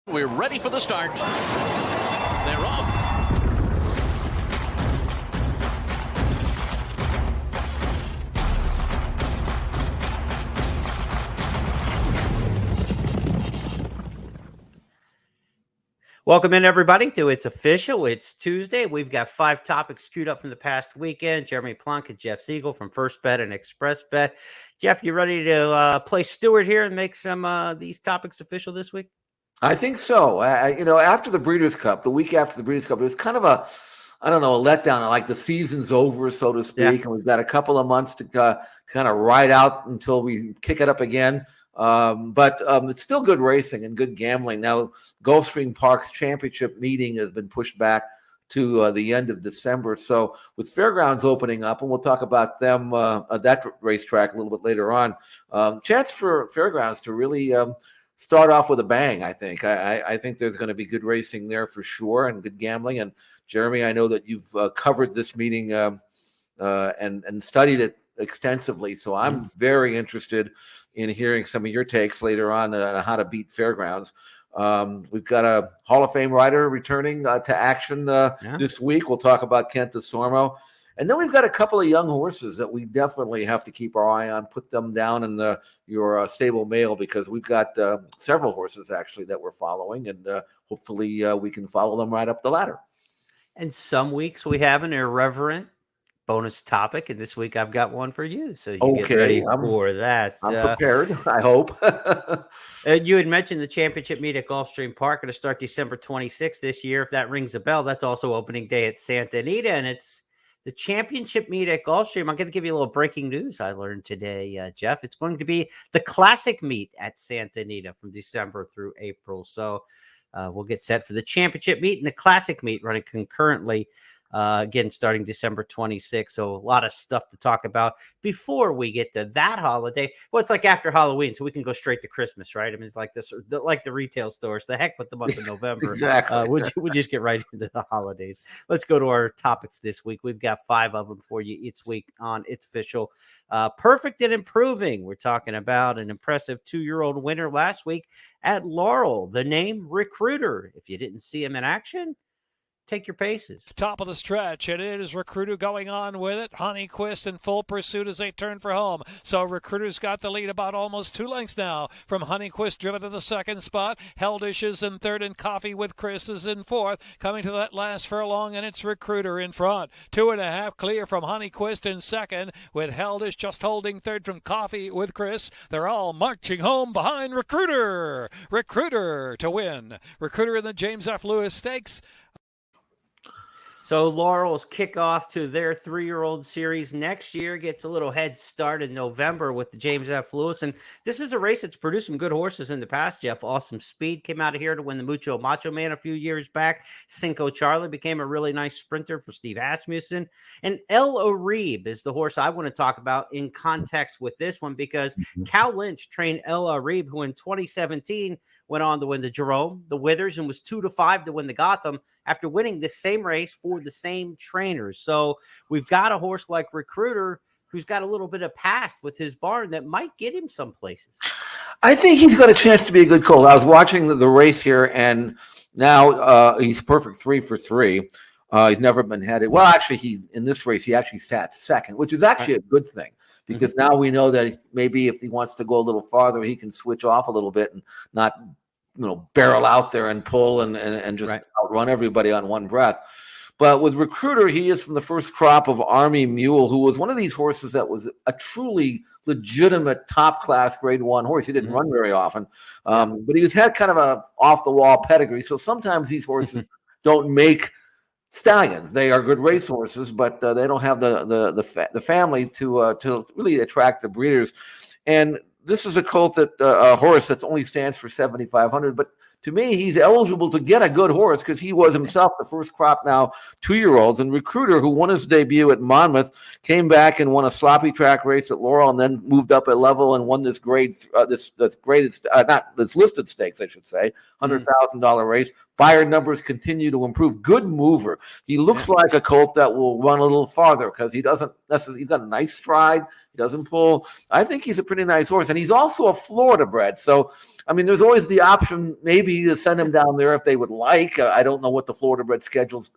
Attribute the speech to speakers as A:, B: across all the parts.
A: We're ready for the start. They're off.
B: Welcome in, everybody, to It's Official. It's Tuesday. We've got 5 topics queued up from the past weekend. Jeremy Plonk and Jeff Siegel from First Bet and Express Bet. Jeff, you ready to play steward here and make some these topics official this week?
C: I think so. After the Breeders' Cup, the week after the Breeders' Cup, it was kind of a letdown. Like the season's over, so to speak, and we've got a couple of months to kind of ride out until we kick it up again. But it's still good racing and good gambling. Now, Gulfstream Park's championship meeting has been pushed back to the end of December. So with Fairgrounds opening up, and we'll talk about them, that racetrack a little bit later on, chance for Fairgrounds to really start off with a bang, I think. I think there's going to be good racing there for sure and good gambling. And Jeremy, I know that you've covered this meeting and studied it extensively. So I'm very interested in hearing some of your takes later on how to beat Fairgrounds. We've got a Hall of Fame rider returning to action this week. We'll talk about Kent DeSormo. And then we've got a couple of young horses that we definitely have to keep our eye on, put them down in your stable mail, because we've got several horses actually that we're following, and hopefully we can follow them right up the ladder. And
B: some weeks we have an irreverent bonus topic, and this week I've got one for you. So you get ready for that.
C: I'm prepared, I hope.
B: You had mentioned the championship meet at Gulfstream Park going to start December 26th this year. If that rings a bell, that's also opening day at Santa Anita, and it's the championship meet at Gulfstream. I'm going to give you a little breaking news I learned today, Jeff. It's going to be the classic meet at Santa Anita from December through April. So we'll get set for the championship meet and the classic meet running concurrently. Again, starting December 26th. So a lot of stuff to talk about before we get to that holiday. Well, it's like after Halloween, so we can go straight to Christmas, right? I mean, it's like this, like the retail stores. The heck with the month of November.
C: Exactly.
B: We'll just get right into the holidays. Let's go to our topics this week. We've got 5 of them for you each week on It's Official. Perfect and improving. We're talking about an impressive 2-year-old winner last week at Laurel. The name Recruiter. If you didn't see him in action, take your paces.
D: Top of the stretch, and it is Recruiter going on with it. Honeyquist in full pursuit as they turn for home. So Recruiter's got the lead about almost 2 lengths now from Honeyquist, driven to the second spot. Heldish is in third, and Coffee with Chris is in fourth. Coming to that last furlong, and it's Recruiter in front. 2.5 clear from Honeyquist in second, with Heldish just holding third from Coffee with Chris. They're all marching home behind Recruiter. Recruiter to win. Recruiter in the James F. Lewis Stakes.
B: So Laurel's kickoff to their 3-year-old series next year gets a little head start in November with the James F. Lewis. And this is a race that's produced some good horses in the past, Jeff. Awesome Speed came out of here to win the Mucho Macho Man a few years back. Cinco Charlie became a really nice sprinter for Steve Asmussen. And El Arib is the horse I want to talk about in context with this one, because Cal Lynch trained El Arib, who in 2017 went on to win the Jerome, the Withers, and was 2-5 to win the Gotham after winning the same race for the same trainers. So we've got a horse like Recruiter who's got a little bit of past with his barn that might get him some places.
C: I think he's got a chance to be a good colt. I was watching the race here, and now he's perfect 3 for 3. He's never been headed. Well, actually, in this race, he actually sat second, which is actually a good thing, because now we know that maybe if he wants to go a little farther, he can switch off a little bit and not, barrel out there and pull and just outrun everybody on one breath. But with Recruiter, he is from the first crop of Army Mule, who was one of these horses that was a truly legitimate top-class Grade 1 horse. He didn't run very often, but he had kind of a off-the-wall pedigree. So sometimes these horses don't make stallions. They are good race horses, but they don't have the family to really attract the breeders. And this is a colt a horse that only stands for 7,500, but to me, he's eligible to get a good horse because he was himself the first crop now 2-year-olds. And Recruiter, who won his debut at Monmouth, came back and won a sloppy track race at Laurel, and then moved up a level and won this this listed stakes, I should say, $100,000 race. Buyer numbers continue to improve. Good mover. He looks like a colt that will run a little farther because he doesn't necessarily. He's got a nice stride. He doesn't pull. I think he's a pretty nice horse, and he's also a Florida bred. So, I mean, there's always the option maybe maybe send him down there if they would like. I don't know what the Florida bred schedules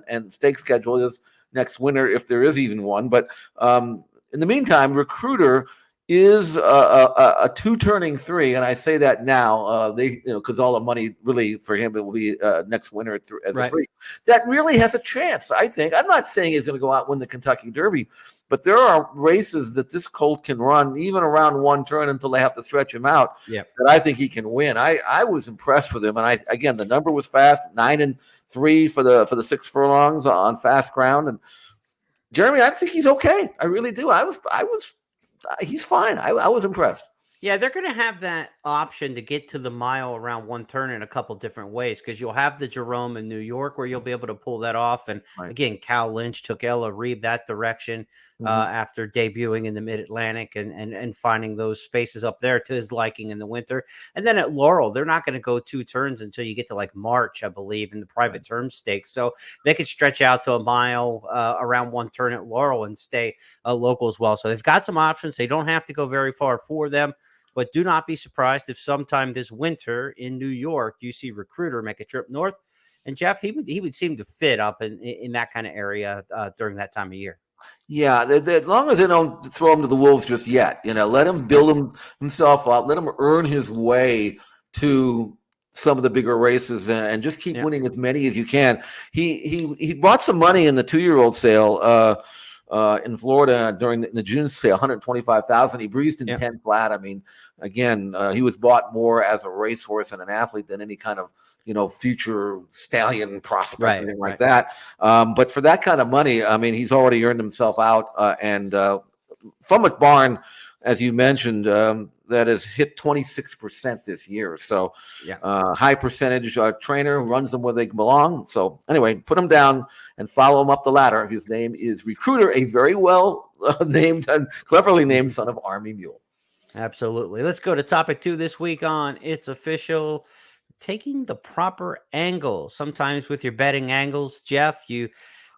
C: and stake schedule is next winter, if there is even one. But in the meantime, Recruiter is a two turning three, and I say that now, because all the money really for him it will be next winter as a three. That really has a chance, I think. I'm not saying he's going to go out and win the Kentucky Derby, but there are races that this colt can run even around one turn until they have to stretch him out. That I think he can win. I was impressed with him, and again the number was fast, 9-3 for the 6 furlongs on fast ground, and Jeremy, I think he's okay. I really do. He's fine. I was impressed.
B: Yeah, they're going to have that option to get to the mile around one turn in a couple different ways, because you'll have the Jerome in New York where you'll be able to pull that off. And again, Cal Lynch took Ella Reeb that direction after debuting in the Mid-Atlantic and finding those spaces up there to his liking in the winter. And then at Laurel, they're not going to go 2 turns until you get to like March, I believe, in the private term stakes. So they could stretch out to a mile around one turn at Laurel and stay local as well. So they've got some options. They don't have to go very far for them. But do not be surprised if sometime this winter in New York, you see Recruiter make a trip north. And Jeff, he would seem to fit up in that kind of area during that time of year.
C: Yeah, as long as they don't throw him to the wolves just yet, let him build himself up, let him earn his way to some of the bigger races, and just keep winning as many as you can. He brought some money in the 2-year-old sale in Florida during the June sale, $125,000. He breezed in 10 flat. I mean, again, he was bought more as a racehorse and an athlete than any kind of future stallion prospect, anything like that. But for that kind of money, I mean, he's already earned himself out. And from McBarn, as you mentioned, that has hit 26% this year. So high percentage trainer, runs them where they belong. So anyway, put him down and follow him up the ladder. His name is Recruiter, a very well named and cleverly named son of Army Mule.
B: Absolutely. Let's go to topic 2 this week on It's Official. Taking the proper angle. Sometimes with your betting angles, Jeff, you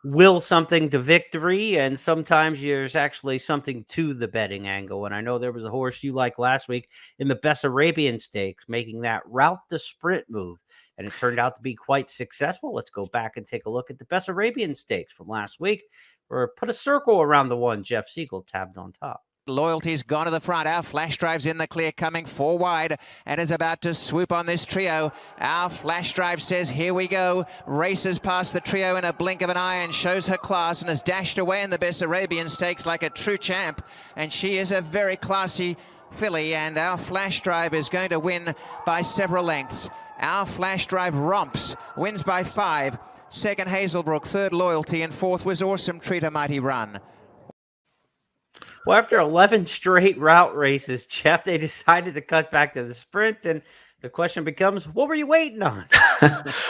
B: will something to victory, and sometimes there's actually something to the betting angle. And I know there was a horse you liked last week in the Bessarabian Stakes, making that route to sprint move, and it turned out to be quite successful. Let's go back and take a look at the Bessarabian Stakes from last week, or put a circle around the one Jeff Siegel tabbed on top.
E: Loyalty's gone to the front. Our Flash Drive's in the clear, coming 4 wide and is about to swoop on this trio. Our Flash Drive says, here we go. Races past the trio in a blink of an eye and shows her class, and has dashed away in the Bessarabian Stakes like a true champ. And she is a very classy filly, and Our Flash Drive is going to win by several lengths. Our Flash Drive romps, wins by 5. Second, Hazelbrook. Third, Loyalty. And fourth was Awesome Treat, a Mighty Run.
B: Well, after 11 straight route races, Jeff, they decided to cut back to the sprint, and the question becomes, what were you waiting on?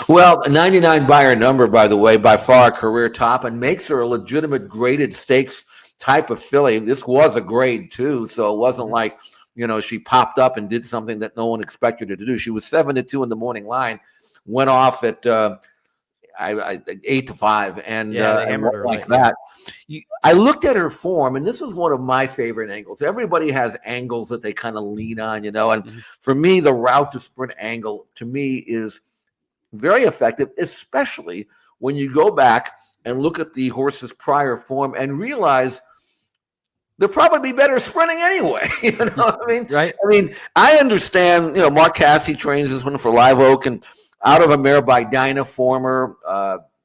C: Well, a 99 Beyer number, by the way, by far a career top, and makes her a legitimate graded stakes type of filly. This was a grade 2, so it wasn't like, she popped up and did something that no one expected her to do. She was 7-2 in the morning line, went off at 8-5, and like that. I looked at her form, and this is one of my favorite angles. Everybody has angles that they kind of lean on, and for me, the route to sprint angle to me is very effective, especially when you go back and look at the horse's prior form and realize they'll probably be better sprinting anyway. I mean, I understand, Mark Cassey trains this one for Live Oak, and out of a mare by Dinah Former,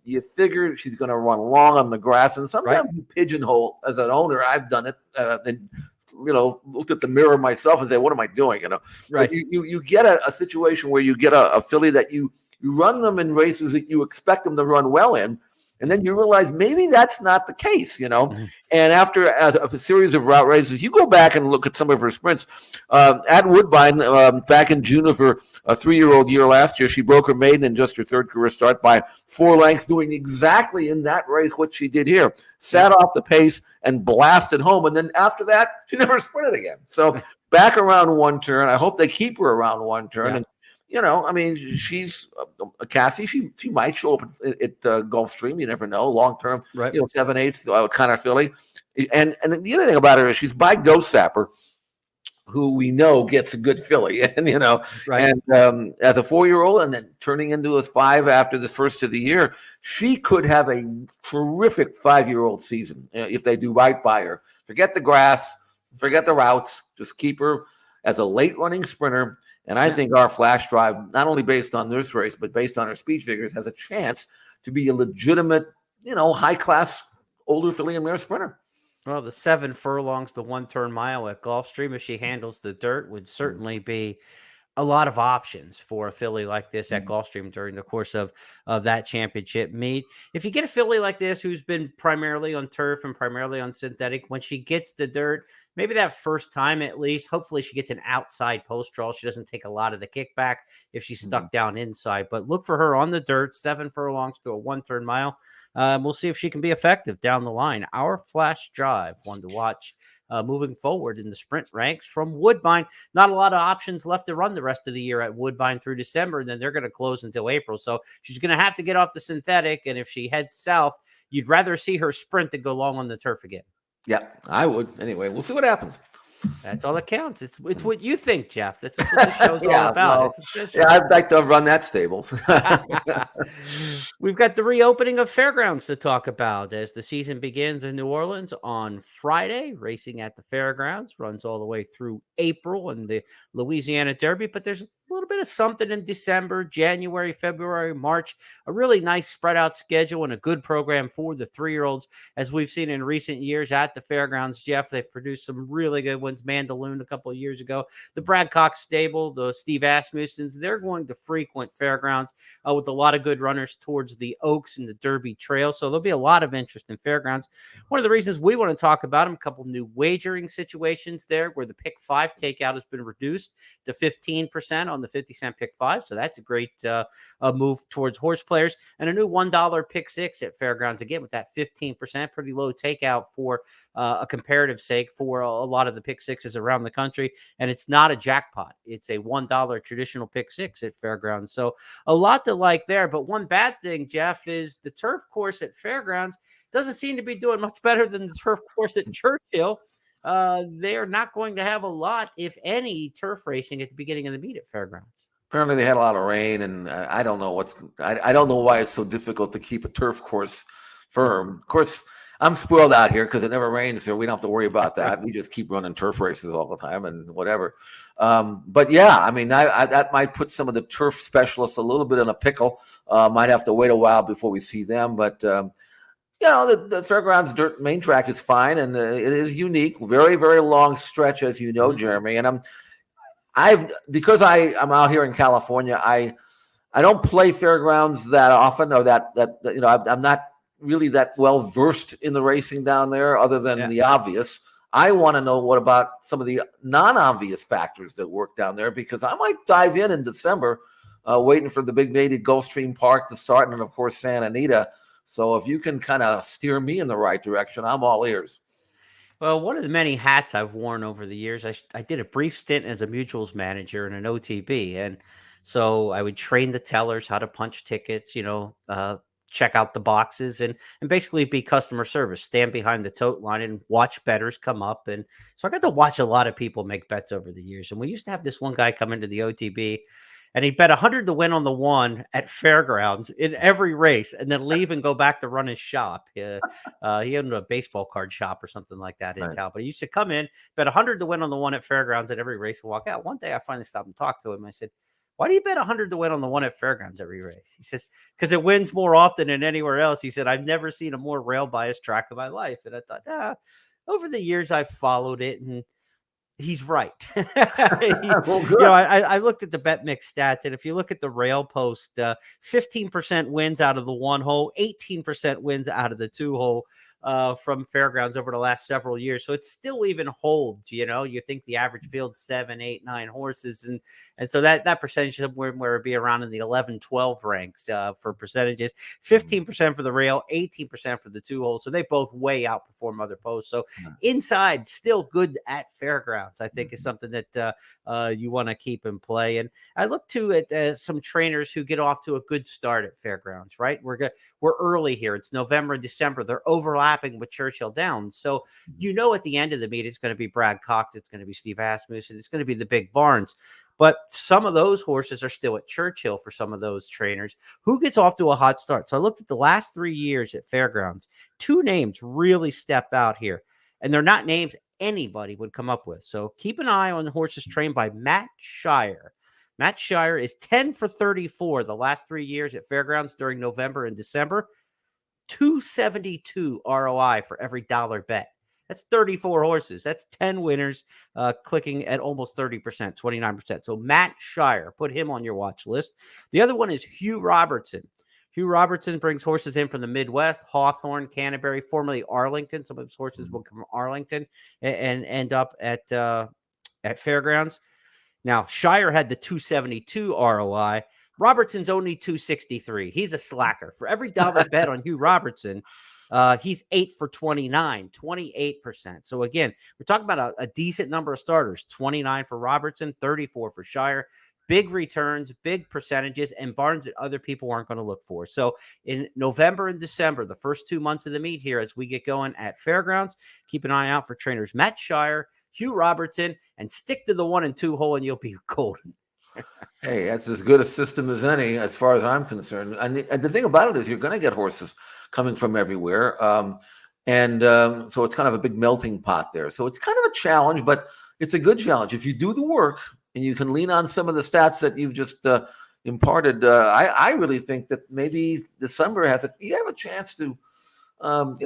C: you figure she's going to run long on the grass, and sometimes you pigeonhole. As an owner, I've done it, and looked at the mirror myself and say, "What am I doing?" But you get a situation where you get a filly that you run them in races that you expect them to run well in, and then you realize maybe that's not the case, And after a series of route races, you go back and look at some of her sprints. At Woodbine, back in June of her 3-year-old year last year, she broke her maiden in just her 3rd career start by 4 lengths, doing exactly in that race what she did here. Sat off the pace and blasted home, and then after that, she never sprinted again. So back around one turn. I hope they keep her around one turn. And she's Cassie. She might show up at Gulfstream. You never know. Long term, 7/8 kind of filly. And the other thing about her is she's by Ghost Sapper, who we know gets a good filly, and
B: Right.
C: and as a 4-year-old, and then turning into a 5 after the first of the year, she could have a terrific 5-year-old season if they do right by her. Forget the grass, forget the routes, just keep her as a late running sprinter. And I think our Flash Drive, not only based on this race, but based on her speed figures, has a chance to be a legitimate, high class older filly and mare sprinter.
B: Well, the 7 furlongs, the 1 turn mile at Gulfstream, if she handles the dirt, would certainly be a lot of options for a filly like this at Gulfstream during the course of that championship meet. If you get a filly like this who's been primarily on turf and primarily on synthetic, when she gets the dirt, maybe that first time at least, hopefully she gets an outside post draw. She doesn't take a lot of the kickback if she's stuck down inside. But look for her on the dirt, 7 furlongs to a 1 turn mile. We'll see if she can be effective down the line. Our Flash Drive, one to watch moving forward in the sprint ranks from Woodbine. Not a lot of options left to run the rest of the year at Woodbine through December, and then they're going to close until April. So she's going to have to get off the synthetic, and if she heads south, you'd rather see her sprint than go long on the turf again.
C: Yeah, I would. Anyway, we'll see what happens.
B: That's all that counts. It's what you think, Jeff. This is what the show's all about.
C: Yeah, I'd like to run that stable.
B: We've got the reopening of fairgrounds to talk about as the season begins in New Orleans on Friday. Racing at the fairgrounds runs all the way through April in the Louisiana Derby, but there's a little bit of something in December, January, February, March, a really nice spread out schedule and a good program for the 3-year-olds. As we've seen in recent years at the fairgrounds, Jeff, they've produced some really good ones. Mandaloon a couple of years ago, the Brad Cox stable, the Steve Asmussens, they're going to frequent fairgrounds with a lot of good runners towards the Oaks and the Derby Trail. So there'll be a lot of interest in fairgrounds. One of the reasons we want to talk about them, a couple new wagering situations there where the pick 5 takeout has been reduced to 15% on the 50-cent pick 5. So that's a great move towards horse players, and a new $1 pick 6 at fairgrounds again with that 15%, pretty low takeout for a comparative sake for a lot of the pick 6s around the country. And it's not a jackpot. It's a $1 traditional pick 6 at fairgrounds. So a lot to like there. But one bad thing, Jeff, is the turf course at fairgrounds doesn't seem to be doing much better than the turf course at Churchill. They are not going to have a lot, if any, turf racing at the beginning of the meet at fairgrounds.
C: Apparently they had a lot of rain, and I don't know I don't know why it's so difficult to keep a turf course firm. Of course, I'm spoiled out here because it never rains, so we don't have to worry about that. We just keep running turf races all the time and whatever. But yeah, I mean, I that might put some of the turf specialists a little bit in a pickle. Might have to wait a while before we see them. But the fairgrounds dirt main track is fine, and it is unique. Very, very long stretch, as you know, Jeremy. And because I'm out here in California, I don't play fairgrounds that often, or that I'm not really that well versed in the racing down there, other than the obvious. I want to know what about some of the non-obvious factors that work down there, because I might dive in December, waiting for the big mated Gulfstream Park to start, and of course Santa Anita. So if you can kind of steer me in the right direction, I'm all ears.
B: Well, one of the many hats I've worn over the years, I did a brief stint as a mutuals manager and an OTB, and so I would train the tellers how to punch tickets, check out the boxes and basically be customer service, stand behind the tote line and watch bettors come up. And so I got to watch a lot of people make bets over the years. And we used to have this one guy come into the OTB and he'd bet 100 to win on the 1 at fairgrounds in every race and then leave and go back to run his shop. He owned a baseball card shop or something like that in town, but he used to come in, bet 100 to win on the 1 at fairgrounds at every race and walk out. One day I finally stopped and talked to him. I said, "Why do you bet 100 to win on the 1 at fairgrounds every race?" He says, "Because it wins more often than anywhere else." He said, "I've never seen a more rail biased track in my life." And I thought, over the years I've followed it, and he's right. I looked at the bet mix stats, and if you look at the rail post, 15% wins out of the 1 hole, 18% wins out of the 2 hole. From fairgrounds over the last several years. So it still even holds, you think the average field's 7, 8, 9 horses. And so that percentage is where it'd be around in the 11, 12 ranks for percentages, 15% for the rail, 18% for the 2 hole. So they both way outperform other posts. So inside still good at fairgrounds, I think is something that you want to keep in play. And I look at some trainers who get off to a good start at fairgrounds, right? We're early here. It's November, December. They're overlapping overlapping with Churchill Downs. So, at the end of the meet, it's going to be Brad Cox, it's going to be Steve Asmussen, it's going to be the big barns. But some of those horses are still at Churchill for some of those trainers. Who gets off to a hot start? So I looked at the last 3 years at Fairgrounds. 2 names really step out here, and they're not names anybody would come up with. So keep an eye on the horses trained by Matt Shire. Matt Shire is 10 for 34 the last 3 years at Fairgrounds during November and December. 272 ROI for every dollar bet. That's 34 horses. That's 10 winners, clicking at almost 30%, 29%. So Matt Shire, put him on your watch list. The other one is Hugh Robertson. Hugh Robertson brings horses in from the Midwest, Hawthorne, Canterbury, formerly Arlington. Some of his horses will come from Arlington and end up at Fairgrounds. Now, Shire had the 272 ROI. Robertson's only 263. He's a slacker. For every dollar bet on Hugh Robertson, he's 8 for 29, 28%. So again, we're talking about a decent number of starters. 29 for Robertson, 34 for Shire. Big returns, big percentages, and barns that other people aren't going to look for. So in November and December, the first 2 months of the meet here, as we get going at Fairgrounds, keep an eye out for trainers Matt Shire, Hugh Robertson, and stick to the 1 and 2 hole, and you'll be golden.
C: Hey, that's as good a system as any, as far as I'm concerned. And the thing about it is, you're going to get horses coming from everywhere, so it's kind of a big melting pot there. So it's kind of a challenge, but it's a good challenge if you do the work and you can lean on some of the stats that you've just imparted. I really think that maybe December you have a chance to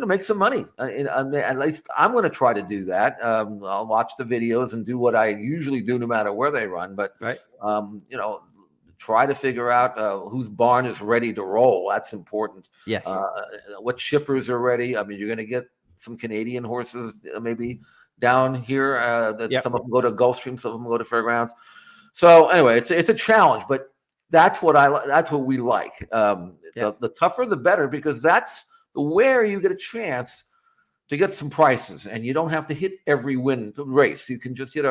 C: make some money. At least I'm going to try to do that. I'll watch the videos and do what I usually do no matter where they run. But,
B: right.
C: Try to figure out whose barn is ready to roll. That's important.
B: Yes.
C: What shippers are ready. I mean, you're going to get some Canadian horses maybe down here. Some of them go to Gulfstream, some of them go to Fairgrounds. So anyway, it's a challenge, but that's what we like. The tougher, the better, because that's where you get a chance to get some prices, and you don't have to hit every race. You can just hit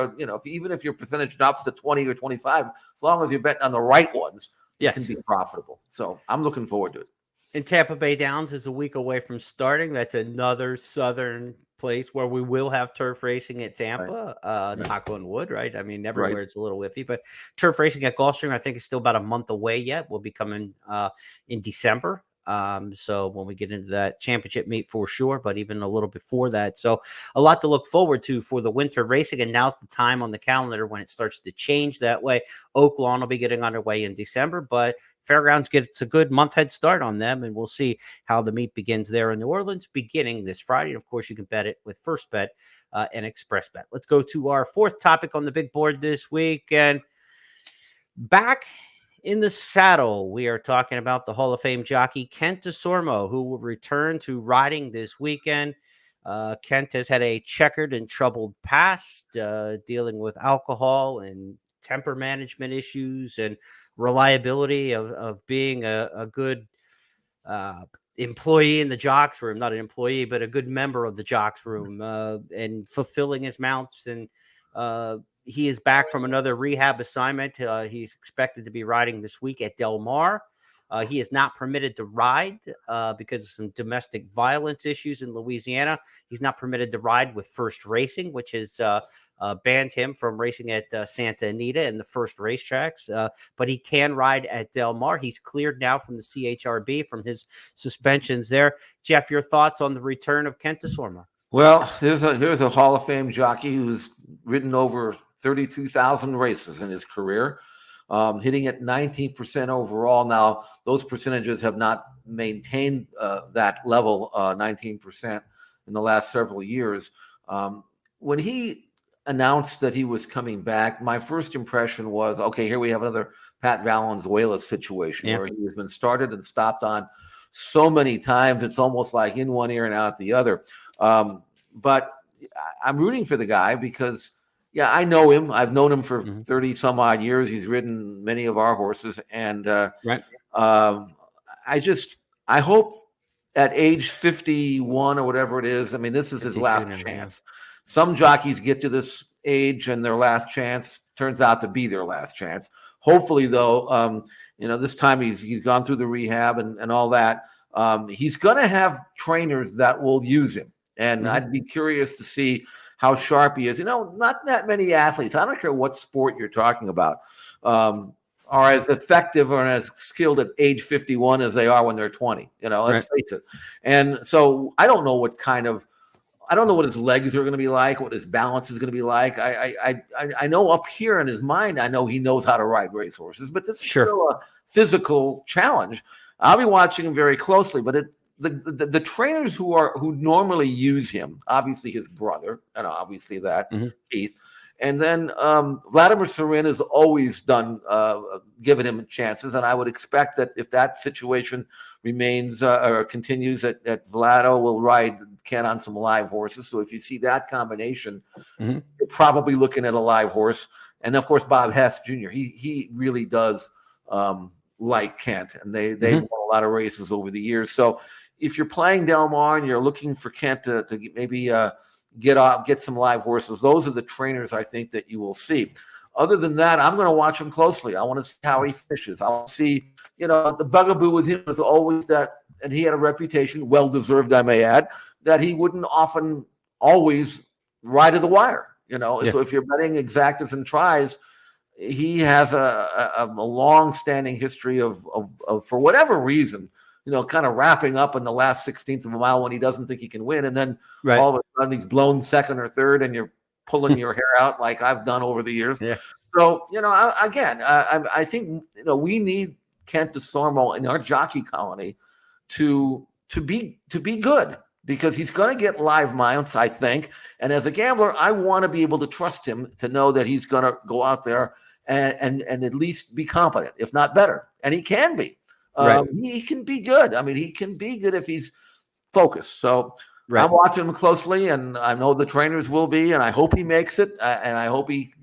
C: even if your percentage drops to 20 or 25, as long as you're betting on the right ones, it can be profitable. So I'm looking forward to it.
B: And Tampa Bay Downs is a week away from starting. That's another southern place where we will have turf racing at Tampa. Right. Knock on wood, right? I mean, everywhere it's a little iffy, but turf racing at Gulfstream, I think, is still about a month away yet. We'll be coming in December. So when we get into that championship meet for sure, but even a little before that. So a lot to look forward to for the winter racing. And now's the time on the calendar when it starts to change that way. Oaklawn will be getting underway in December, but Fairgrounds gets a good month head start on them. And we'll see how the meet begins there in New Orleans beginning this Friday. And of course, you can bet it with First Bet and Express Bet. Let's go to our fourth topic on the big board this week. And back in the saddle, we are talking about the Hall of Fame jockey Kent DeSormo, who will return to riding this weekend. Kent has had a checkered and troubled past, dealing with alcohol and temper management issues and reliability of being a good employee in the jocks room, not an employee, but a good member of the jocks room, and fulfilling his mounts. And he is back from another rehab assignment. He's expected to be riding this week at Del Mar. He is not permitted to ride because of some domestic violence issues in Louisiana. He's not permitted to ride with First Racing, which has banned him from racing at Santa Anita and the First racetracks. But he can ride at Del Mar. He's cleared now from the CHRB from his suspensions there. Jeff, your thoughts on the return of Kent DeSormo?
C: Well, here's a Hall of Fame jockey who's ridden over 32,000 races in his career, hitting at 19% overall. Now, those percentages have not maintained that level, 19% in the last several years. When he announced that he was coming back, my first impression was, okay, here we have another Pat Valenzuela situation where he has been started and stopped on so many times. It's almost like in one ear and out the other. But I'm rooting for the guy because, I know him. I've known him for 30 some odd years. He's ridden many of our horses. And I hope at age 51 or whatever it is, I mean, this is his last chance. Some jockeys get to this age and their last chance turns out to be their last chance. Hopefully, though, this time he's gone through the rehab and all that. He's going to have trainers that will use him. And I'd be curious to see how sharp he is. Not that many athletes, I don't care what sport you're talking about, are as effective or as skilled at age 51 as they are when they're 20. Let's face it. And so I don't know what his legs are going to be like, what his balance is going to be like. I know up here in his mind, I know he knows how to ride racehorses, but this is still a physical challenge. I'll be watching him very closely, but the trainers who normally use him, obviously his brother, and obviously that Keith, and then Vladimir Serin has always given him chances, and I would expect that if that situation remains or continues, that Vlado will ride Ken on some live horses. So if you see that combination, you're probably looking at a live horse, and of course Bob Hess Jr. He really does like Kent, and they've won a lot of races over the years. So if you're playing Del Mar and you're looking for Kent to maybe get some live horses, those are the trainers I think that you will see. Other than that, I'm going to watch him closely. I want to see how he fishes. I want to see, the bugaboo with him is always that, and he had a reputation, well-deserved, I may add, that he wouldn't often always ride to the wire. So if you're betting exactas and tries, he has a long-standing history of for whatever reason, kind of wrapping up in the last 16th of a mile when he doesn't think he can win. And then all of a sudden he's blown second or third and you're pulling your hair out like I've done over the years. Yeah. So, I think, we need Kent DeSormo in our jockey colony to be good, because he's going to get live mounts, I think. And as a gambler, I want to be able to trust him to know that he's going to go out there and at least be competent, if not better. And he can be. He can be good. I mean, he can be good if he's focused. So I'm watching him closely, and I know the trainers will be, and I hope he makes it, and I hope he,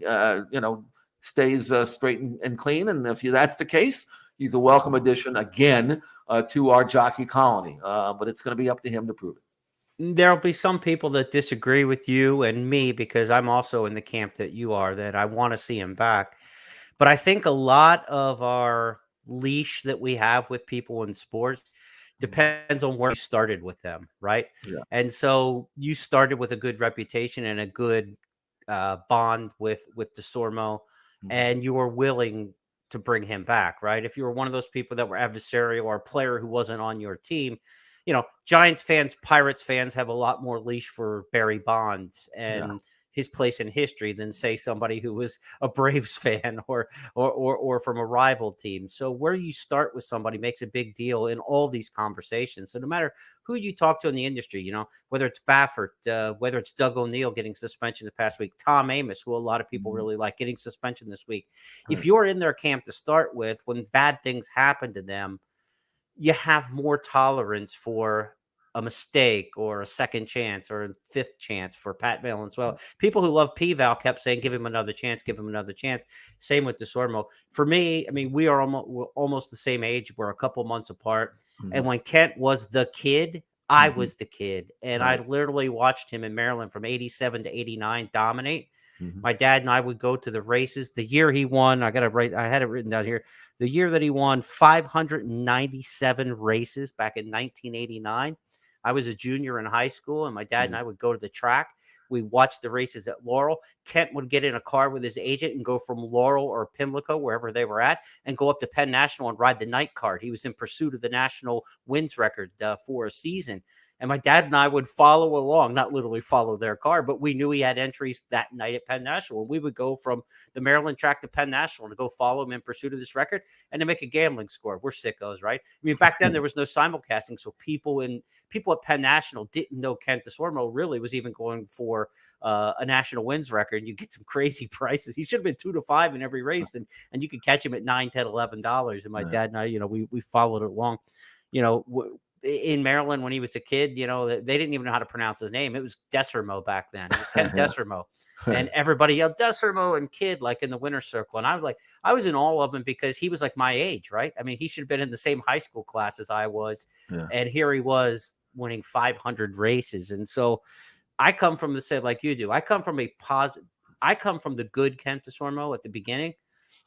C: stays straight and clean. And if that's the case, he's a welcome addition again to our jockey colony. But it's going to be up to him to prove it.
B: There'll be some people that disagree with you and me, because I'm also in the camp that you are, that I want to see him back. But I think a lot of our leash that we have with people in sports depends on where you started with them, right? Yeah. And so you started with a good reputation and a good bond with DeSormo, and you were willing to bring him back, right? If you were one of those people that were adversarial or a player who wasn't on your team, Giants fans, Pirates fans have a lot more leash for Barry Bonds and his place in history than, say, somebody who was a Braves fan or from a rival team. So where you start with somebody makes a big deal in all these conversations. So no matter who you talk to in the industry, whether it's Baffert, whether it's Doug O'Neill getting suspension the past week, Tom Amis, who a lot of people really like, getting suspension this week. If you're in their camp to start with, when bad things happen to them, you have more tolerance for a mistake or a second chance or a fifth chance for Pat Valenzuela. People who love P-Val kept saying, give him another chance, give him another chance. Same with DeSormo. For me, I mean, we are almost the same age. We're a couple months apart. And when Kent was the kid, I was the kid. And I literally watched him in Maryland from 87 to 89 dominate. My dad and I would go to the races. The year he won, I had it written down here. The year that he won 597 races back in 1989. I was a junior in high school, and my dad and I would go to the track. We watched the races at Laurel. Kent would get in a car with his agent and go from Laurel or Pimlico, wherever they were at, and go up to Penn National and ride the night card. He was in pursuit of the national wins record for a season. And my dad and I would follow along, not literally follow their car, but we knew he had entries that night at Penn National. And we would go from the Maryland track to Penn National to go follow him in pursuit of this record and to make a gambling score. We're sickos, right? I mean, back then there was no simulcasting, so people at Penn National didn't know Kent DeSormo really was even going for a national wins record. You get some crazy prices. He should have been 2 to 5 in every race, and you could catch him at $9, $10, $11. And my dad and I, we followed it along. In Maryland when he was a kid, they didn't even know how to pronounce his name. It was DeSormo back then. It was Kent DeSormo. And everybody yelled DeSormo and kid, like in the winner's circle. And I was in all of him because he was like my age, right? I mean, he should have been in the same high school class as I was. Yeah. And here he was winning 500 races. And so I come from the same, like you do. I come from the good Kent DeSormo at the beginning.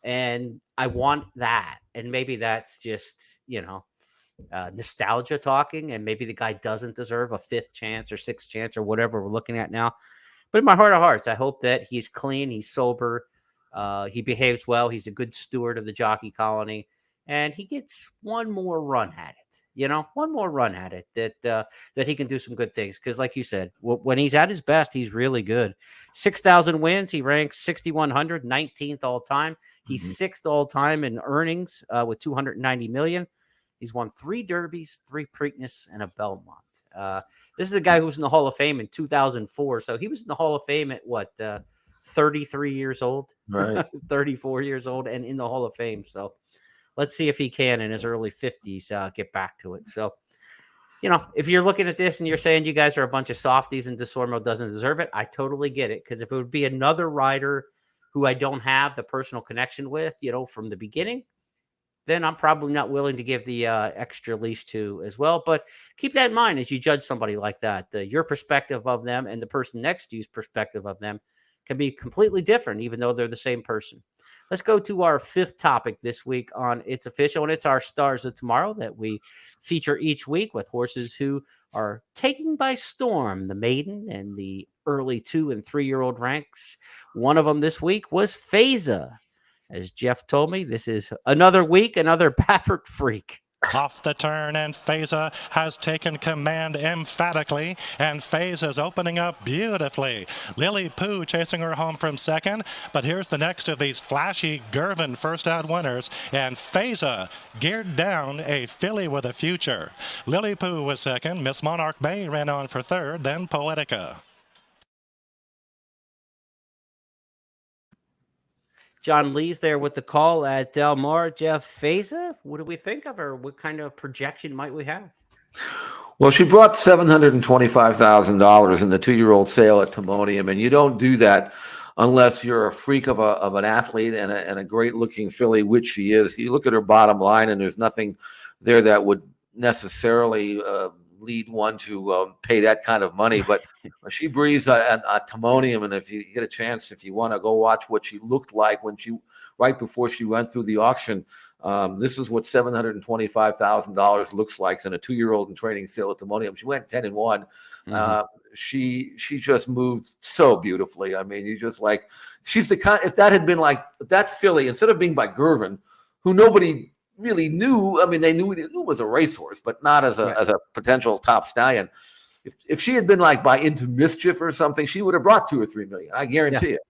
B: And I want that. And maybe that's just, nostalgia talking, and maybe the guy doesn't deserve a 5th chance or 6th chance or whatever we're looking at now. But in my heart of hearts, I hope that he's clean, he's sober, he behaves well, he's a good steward of the jockey colony, and he gets one more run at it. One more run at it that he can do some good things. Because, like you said, when he's at his best, he's really good. 6,000 wins, he ranks 6,100, 19th all time. He's 6th all time in earnings with 290 million. He's won 3 Derbies, 3 Preakness, and a Belmont. This is a guy who was in the Hall of Fame in 2004. So he was in the Hall of Fame at 33 years old,
C: Right.
B: 34 years old, and in the Hall of Fame. So let's see if he can, in his early 50s, get back to it. So, if you're looking at this and you're saying you guys are a bunch of softies and DeSormo doesn't deserve it, I totally get it. Because if it would be another rider who I don't have the personal connection with, from the beginning, then I'm probably not willing to give the extra leash to as well. But keep that in mind as you judge somebody like that. Your perspective of them and the person next to you's perspective of them can be completely different, even though they're the same person. Let's go to our 5th topic this week on It's Official, and it's our Stars of Tomorrow that we feature each week with horses who are taking by storm the maiden and the early 2- and 3-year-old ranks. One of them this week was Feza. As Jeff told me, this is another week, another Baffert freak.
F: Off the turn, and Feza has taken command emphatically, and Feza's opening up beautifully. Lily Poo chasing her home from second, but here's the next of these flashy Gervin first out winners, and Feza geared down, a filly with a future. Lily Poo was second, Miss Monarch Bay ran on for third, then Poetica.
B: John Lee's there with the call at Del Mar. Jeff, Feza, what do we think of her? What kind of projection might we have?
C: Well, she brought $725,000 in the 2-year-old sale at Timonium, and you don't do that unless you're a freak of an athlete and a great-looking filly, which she is. You look at her bottom line, and there's nothing there that would necessarily lead one to pay that kind of money. But she breathes at Timonium, and if you get a chance, if you want to go watch what she looked like right before she went through the auction, this is what $725,000 looks like in a 2-year-old in training sale at Timonium. She went 10-1. She just moved so beautifully. I mean, you just she's the kind. If that had been that filly, instead of being by Gervin, who nobody really knew. I mean, they knew it was a racehorse, but not as a potential top stallion. If she had been by Into Mischief or something, she would have brought $2 or $3 million. I guarantee it.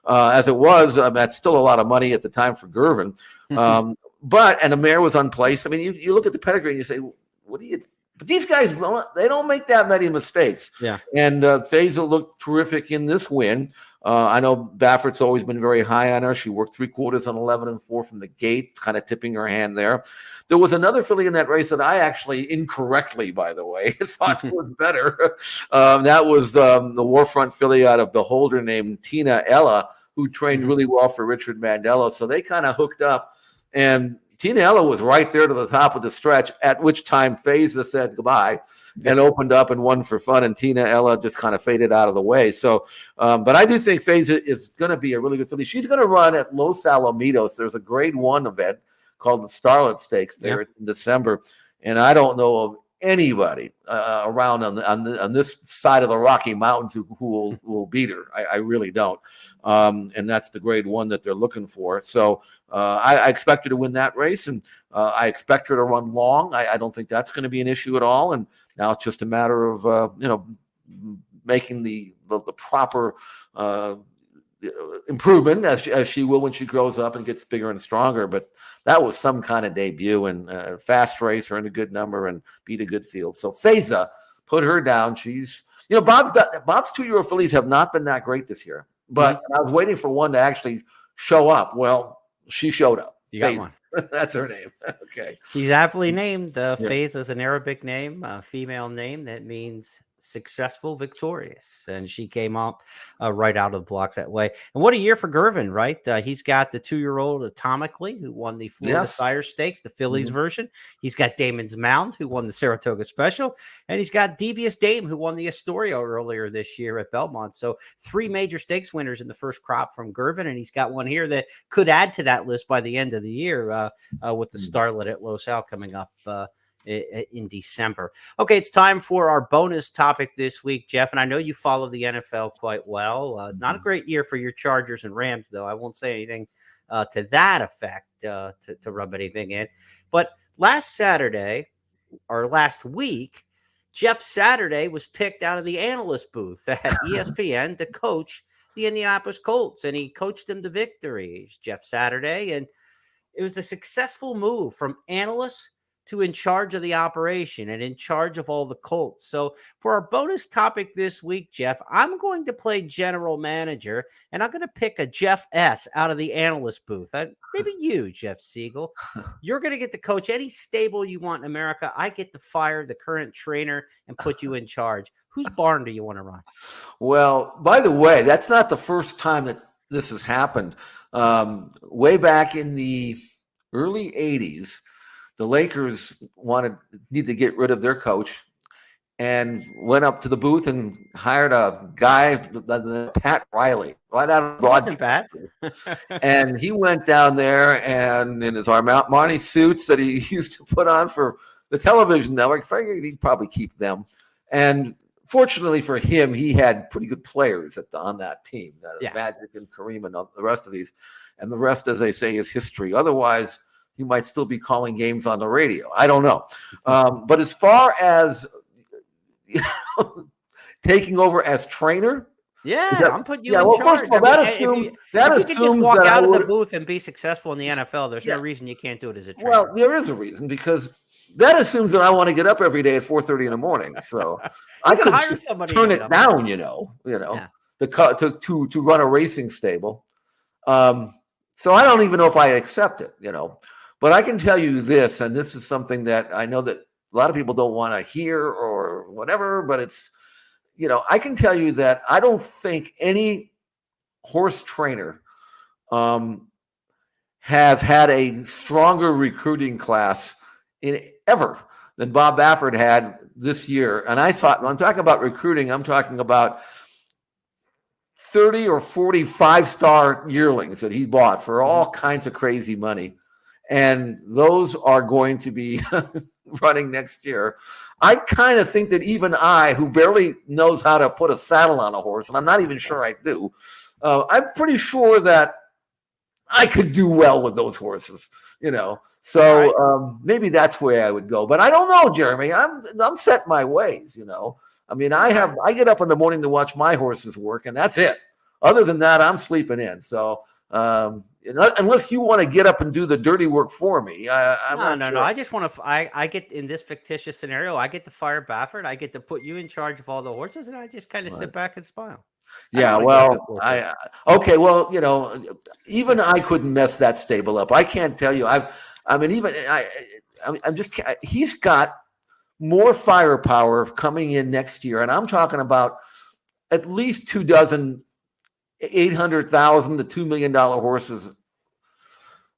C: As it was, that's still a lot of money at the time for Gervin. And the mare was unplaced. I mean, you look at the pedigree and you say, what do you? But these guys, they don't make that many mistakes.
B: Yeah.
C: And Feza looked terrific in this win. I know Baffert's always been very high on her. She worked 3/4 on 11-4 from the gate, kind of tipping her hand there. There was another filly in that race that I actually incorrectly, by the way, thought was better. That was the Warfront filly out of Beholder named Tina Ella, who trained really well for Richard Mandela. So they kind of hooked up. And Tina Ella was right there to the top of the stretch, at which time Feza said goodbye and opened up and won for fun, and Tina Ella just kind of faded out of the way. So, but I do think Feza is going to be a really good filly. She's going to run at Los Alamitos. There's a Grade 1 event called the Starlet Stakes there in December, and I don't know of anybody around on this side of the Rocky Mountains who will beat her. I really don't. And that's the Grade 1 that they're looking for. So I expect her to win that race, and I expect her to run long. I don't think that's going to be an issue at all. And now it's just a matter of making the proper improvement as she will when she grows up and gets bigger and stronger. But that was some kind of debut, and fast race, her in a good number, and beat a good field. So Feza, put her down. She's, Bob's 2-year-old fillies have not been that great this year, but I was waiting for one to actually show up. Well, she showed up.
B: You got one.
C: That's her name. Okay.
B: She's aptly named. Feza is an Arabic name, a female name that means successful, victorious, and she came up right out of the blocks that way. And what a year for Gervin, right? He's got the 2-year-old Atomically, who won the Florida Sire Stakes, the Phillies version. He's got Damon's Mound, who won the Saratoga Special, and he's got Devious Dame, who won the Astoria earlier this year at Belmont. So 3 major stakes winners in the first crop from Gervin, and he's got one here that could add to that list by the end of the year with the Starlet at Los Al coming up in December. Okay, it's time for our bonus topic this week, Jeff. And I know you follow the NFL quite well. Not a great year for your Chargers and Rams, though. I won't say anything to that effect to rub anything in. But last week, Jeff Saturday was picked out of the analyst booth at ESPN to coach the Indianapolis Colts, and he coached them to victories, Jeff Saturday. And it was a successful move from analyst to in charge of the operation and in charge of all the Colts. So for our bonus topic this week, Jeff, I'm going to play general manager, and I'm going to pick a Jeff S. out of the analyst booth. Maybe you, Jeff Siegel. You're going to get to coach any stable you want in America. I get to fire the current trainer and put you in charge. Whose barn do you want to run?
C: Well, by the way, that's not the first time that this has happened. Way back in the early 80s, the Lakers need to get rid of their coach and went up to the booth and hired a guy, Pat Riley, right out of
B: Wasn't bad.
C: And he went down there and in his Armani suits that he used to put on for the television network, figured he'd probably keep them. And fortunately for him, he had pretty good players on that team, Magic and Kareem and the rest of these. And the rest, as they say, is history. Otherwise, he might still be calling games on the radio. I don't know. But as far as taking over as trainer,
B: I'm putting you in charge.
C: First of all, if you could just
B: walk out of the booth and be successful in the NFL, there's no reason you can't do it as a trainer.
C: Well, there is a reason, because that assumes that I want to get up every day at 4:30 in the morning. So I could
B: hire somebody
C: turn it down, to run a racing stable. So I don't even know if I accept it, But I can tell you this, and this is something that I know that a lot of people don't want to hear or whatever, but it's, I can tell you that I don't think any horse trainer has had a stronger recruiting class ever than Bob Baffert had this year. And when I'm talking about recruiting, I'm talking about 30 or 40 5-star yearlings that he bought for all kinds of crazy money. And those are going to be running next year. I kind of think that even I, who barely knows how to put a saddle on a horse, and I'm not even sure I do, I'm pretty sure that I could do well with those horses, So maybe that's where I would go. But I don't know, Jeremy. I'm set my ways, I mean, I get up in the morning to watch my horses work, and that's it. Other than that, I'm sleeping in. So unless you want to get up and do the dirty work for me,
B: No. I just want to. I get in this fictitious scenario. I get to fire Baffert. I get to put you in charge of all the horses, and I just kind of sit back and smile.
C: Yeah, well, okay. Well, even I couldn't mess that stable up. I can't tell you. He's got more firepower coming in next year, and I'm talking about at least 24 $800,000 to $2 million horses.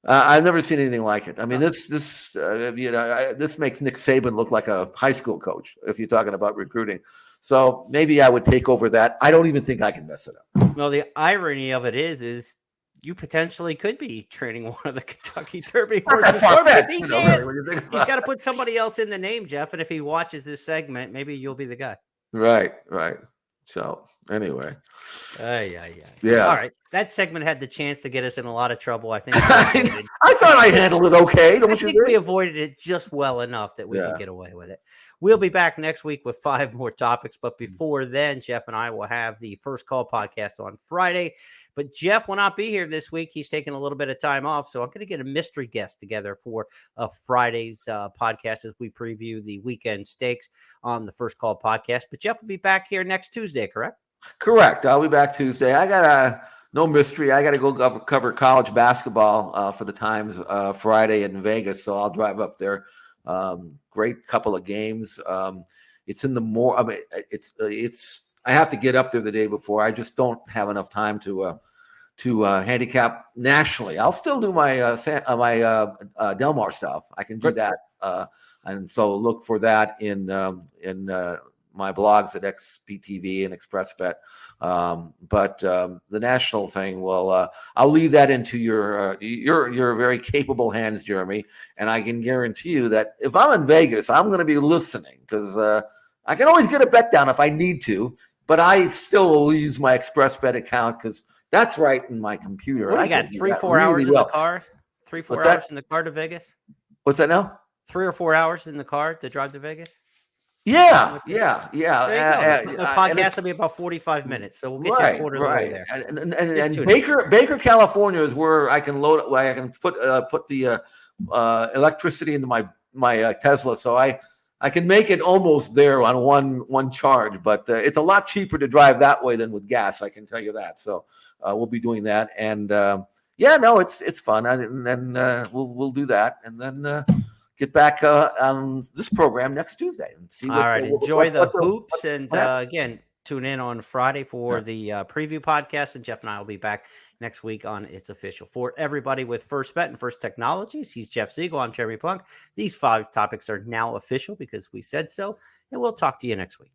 C: I've never seen anything like it. I mean, this makes Nick Saban look like a high school coach if you're talking about recruiting. So maybe I would take over that. I don't even think I can mess it up.
B: Well, the irony of it is you potentially could be training one of the Kentucky Derby horses. He's got to put somebody else in the name, Jeff. And if he watches this segment, maybe you'll be the guy.
C: Right. So anyway.
B: Yeah. All right. That segment had the chance to get us in a lot of trouble. I think
C: I thought I handled it okay.
B: I think we avoided it just well enough that we can get away with it. We'll be back next week with 5 more topics. But before then, Jeff and I will have the First Call podcast on Friday. But Jeff will not be here this week. He's taking a little bit of time off. So I'm going to get a mystery guest together for Friday's podcast as we preview the weekend stakes on the First Call podcast. But Jeff will be back here next Tuesday, correct?
C: Correct. I'll be back Tuesday. I got no mystery. I got to go cover college basketball for the Times Friday in Vegas. So I'll drive up there. Great couple of games. It's in the I have to get up there the day before. I just don't have enough time to handicap nationally. I'll still do my Del Mar stuff. I can do that. And so look for that in my blogs at XPTV and ExpressBet. But the national thing, well, I'll leave that into your very capable hands, Jeremy. And I can guarantee you that if I'm in Vegas, I'm going to be listening because I can always get a bet down if I need to. But I still will use my ExpressBet account because that's right in my computer.
B: What, you got 3-4 hours in the car? 3-4 hours in the car to Vegas?
C: What's that now?
B: 3 or 4 hours in the car to drive to Vegas?
C: Yeah.
B: The podcast will be about 45 minutes, so we'll get you a quarter of the way there.
C: And Baker, California is where I can load. I can put the electricity into my Tesla, so I can make it almost there on one charge. But it's a lot cheaper to drive that way than with gas. I can tell you that. So we'll be doing that, and it's fun, and then we'll do that, and then. Get back on this program next Tuesday and see.
B: All right, enjoy the hoops, and again, tune in on Friday for the preview podcast. And Jeff and I will be back next week on It's Official. For everybody with First Bet and First Technologies, he's Jeff Siegel. I'm Jeremy Plonk. These 5 topics are now official because we said so, and we'll talk to you next week.